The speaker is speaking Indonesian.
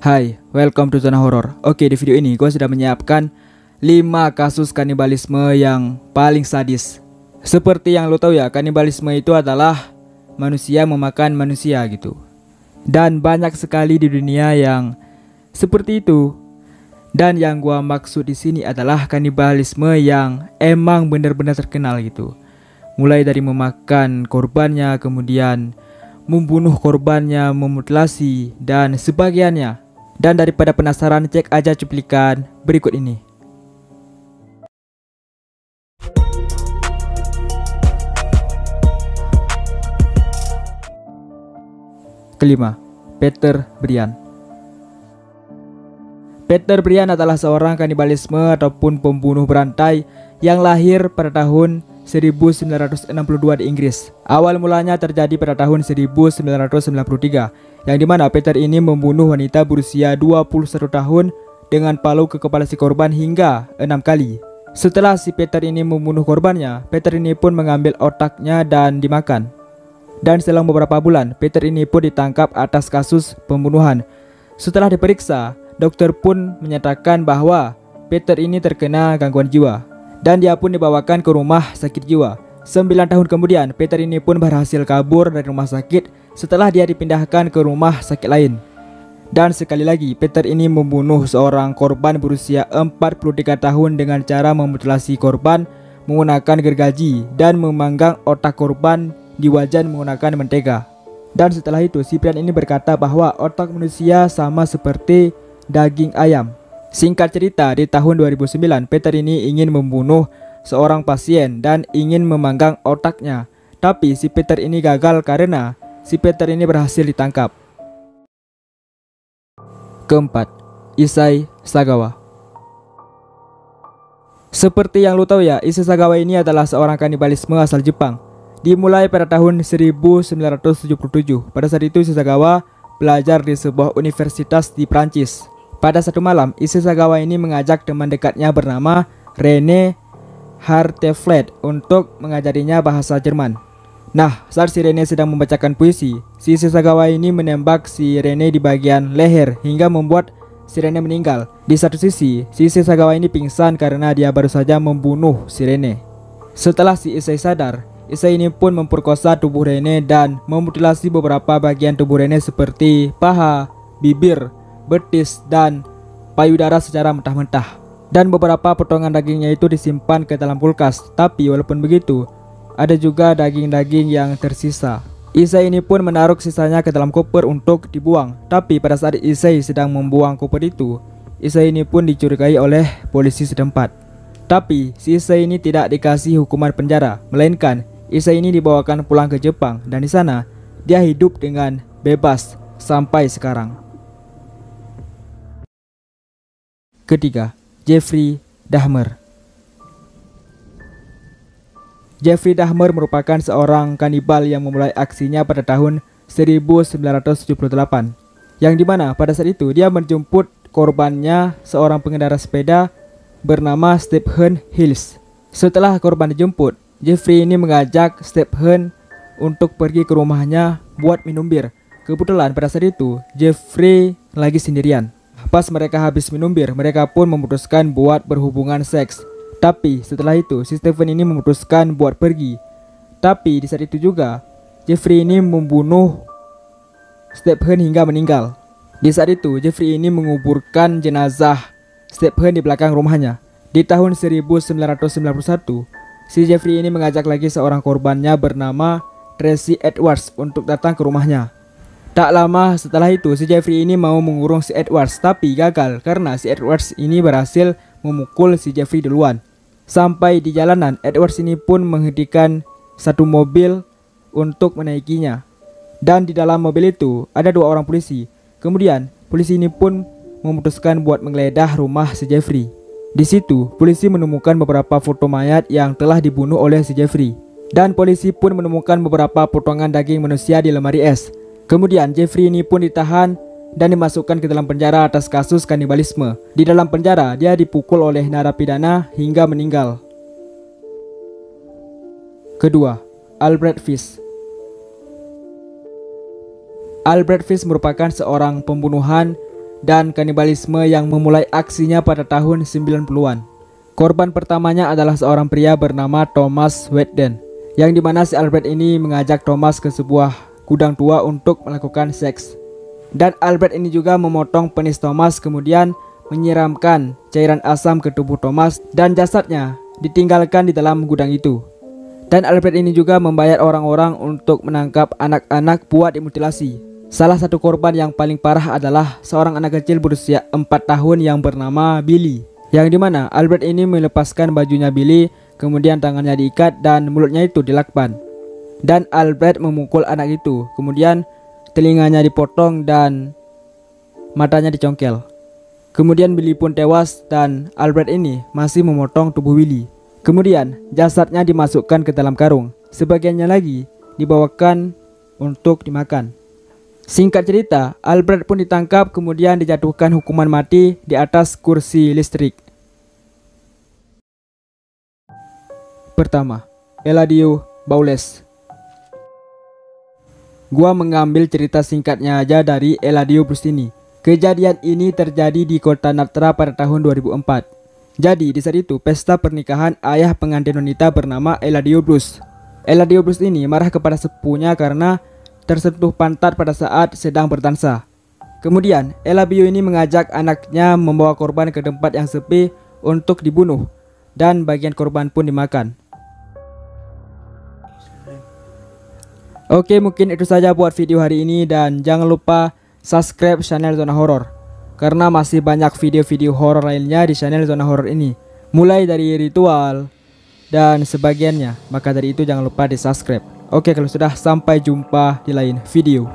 Hai, welcome to Zona Horror. Oke, di video ini gue sudah menyiapkan 5 kasus kanibalisme yang paling sadis. Seperti yang lo tahu ya, kanibalisme itu adalah manusia memakan manusia gitu. Dan banyak sekali di dunia yang seperti itu. Dan yang gue maksud di sini adalah kanibalisme yang emang benar-benar terkenal gitu. Mulai dari memakan korbannya, kemudian membunuh korbannya, memutilasi, dan sebagiannya. Dan daripada penasaran, cek aja cuplikan berikut ini. Kelima, Peter Brian. Peter Brian adalah seorang kanibalisme ataupun pembunuh berantai yang lahir pada tahun 1962 di Inggris. Awal mulanya terjadi pada tahun 1993, yang dimana Peter ini membunuh wanita berusia 21 tahun dengan palu ke kepala si korban hingga 6 kali. Setelah si Peter ini membunuh korbannya, Peter ini pun mengambil otaknya dan dimakan. Dan selang beberapa bulan, Peter ini pun ditangkap atas kasus pembunuhan. Setelah diperiksa, dokter pun menyatakan bahwa Peter ini terkena gangguan jiwa. Dan dia pun dibawakan ke rumah sakit jiwa. 9 tahun kemudian, Peter ini pun berhasil kabur dari rumah sakit setelah dia dipindahkan ke rumah sakit lain. Dan sekali lagi, Peter ini membunuh seorang korban berusia 43 tahun dengan cara memutilasi korban menggunakan gergaji dan memanggang otak korban di wajan menggunakan mentega. Dan setelah itu, si pria ini berkata bahwa otak manusia sama seperti daging ayam. Singkat cerita, di tahun 2009, Peter ini ingin membunuh seorang pasien dan ingin memanggang otaknya. Tapi si Peter ini gagal karena si Peter ini berhasil ditangkap. Keempat, Issei Sagawa. Seperti yang lu tahu ya, Issei Sagawa ini adalah seorang kanibalisme asal Jepang. Dimulai pada tahun 1977. Pada saat itu Issei Sagawa belajar di sebuah universitas di Prancis. Pada satu malam, Issei Sagawa ini mengajak teman dekatnya bernama Rene Hartefled untuk mengajarinya bahasa Jerman. Nah, saat si Rene sedang membacakan puisi, si Issei Sagawa ini menembak si Rene di bagian leher hingga membuat si Rene meninggal. Di satu sisi, si Issei Sagawa ini pingsan karena dia baru saja membunuh si Rene. Setelah si Issei sadar, Issei ini pun memperkosa tubuh Rene dan memutilasi beberapa bagian tubuh Rene seperti paha, bibir, betis, dan payudara secara mentah-mentah. Dan beberapa potongan dagingnya itu disimpan ke dalam kulkas. Tapi walaupun begitu, ada juga daging-daging yang tersisa. Issei ini pun menaruh sisanya ke dalam koper untuk dibuang. Tapi pada saat Issei sedang membuang koper itu, Issei ini pun dicurigai oleh polisi setempat. Tapi si Issei ini tidak dikasih hukuman penjara, melainkan Issei ini dibawakan pulang ke Jepang. Dan di sana dia hidup dengan bebas sampai sekarang. Ketiga, Jeffrey Dahmer. Jeffrey Dahmer merupakan seorang kanibal yang memulai aksinya pada tahun 1978, yang dimana pada saat itu dia menjemput korbannya, seorang pengendara sepeda bernama Stephen Hills. Setelah korban dijemput, Jeffrey ini mengajak Stephen untuk pergi ke rumahnya buat minum bir. Kebetulan pada saat itu Jeffrey lagi sendirian. Pas mereka habis minum bir, mereka pun memutuskan buat berhubungan seks. Tapi setelah itu, si Stephen ini memutuskan buat pergi. Tapi di saat itu juga, Jeffrey ini membunuh Stephen hingga meninggal. Di saat itu, Jeffrey ini menguburkan jenazah Stephen di belakang rumahnya. Di tahun 1991, si Jeffrey ini mengajak lagi seorang korbannya bernama Tracy Edwards untuk datang ke rumahnya. Tak lama setelah itu, si Jeffrey ini mau mengurung si Edwards, tapi gagal karena si Edwards ini berhasil memukul si Jeffrey duluan. Sampai di jalanan, Edwards ini pun menghentikan satu mobil untuk menaikinya. Dan di dalam mobil itu ada 2 orang polisi. Kemudian, polisi ini pun memutuskan buat menggeledah rumah si Jeffrey. Di situ, polisi menemukan beberapa foto mayat yang telah dibunuh oleh si Jeffrey. Dan polisi pun menemukan beberapa potongan daging manusia di lemari es. Kemudian Jeffrey ini pun ditahan dan dimasukkan ke dalam penjara atas kasus kanibalisme. Di dalam penjara, dia dipukul oleh narapidana hingga meninggal. Kedua, Albert Fish. Albert Fish merupakan seorang pembunuhan dan kanibalisme yang memulai aksinya pada tahun 90-an. Korban pertamanya adalah seorang pria bernama Thomas Wedden, yang dimana si Albert ini mengajak Thomas ke sebuah gudang tua untuk melakukan seks. Dan Albert ini juga memotong penis Thomas, kemudian menyiramkan cairan asam ke tubuh Thomas dan jasadnya ditinggalkan di dalam gudang itu. Dan Albert ini juga membayar orang-orang untuk menangkap anak-anak buat dimutilasi. Salah satu korban yang paling parah adalah seorang anak kecil berusia 4 tahun yang bernama Billy, yang dimana Albert ini melepaskan bajunya Billy, kemudian tangannya diikat dan mulutnya itu dilakban. Dan Albert memukul anak itu, kemudian telinganya dipotong dan matanya dicongkel. Kemudian Billy pun tewas dan Albert ini masih memotong tubuh Billy. Kemudian jasadnya dimasukkan ke dalam karung, sebagiannya lagi dibawakan untuk dimakan. Singkat cerita, Albert pun ditangkap kemudian dijatuhkan hukuman mati di atas kursi listrik. Pertama, Eladio Baules. Gua mengambil cerita singkatnya aja dari Eladio Blues ini. Kejadian ini terjadi di kota Natra pada tahun 2004. Jadi di saat itu pesta pernikahan ayah pengantin wanita bernama Eladio Blues. Eladio Blues ini marah kepada sepupunya karena tersentuh pantat pada saat sedang berdansa. Kemudian Eladio ini mengajak anaknya membawa korban ke tempat yang sepi untuk dibunuh, dan bagian korban pun dimakan. Oke, mungkin itu saja buat video hari ini, dan jangan lupa subscribe channel Zona Horor karena masih banyak video-video horor lainnya di channel Zona Horor ini, mulai dari ritual dan sebagiannya. Maka dari itu jangan lupa di subscribe. Oke, kalau sudah, sampai jumpa di lain video.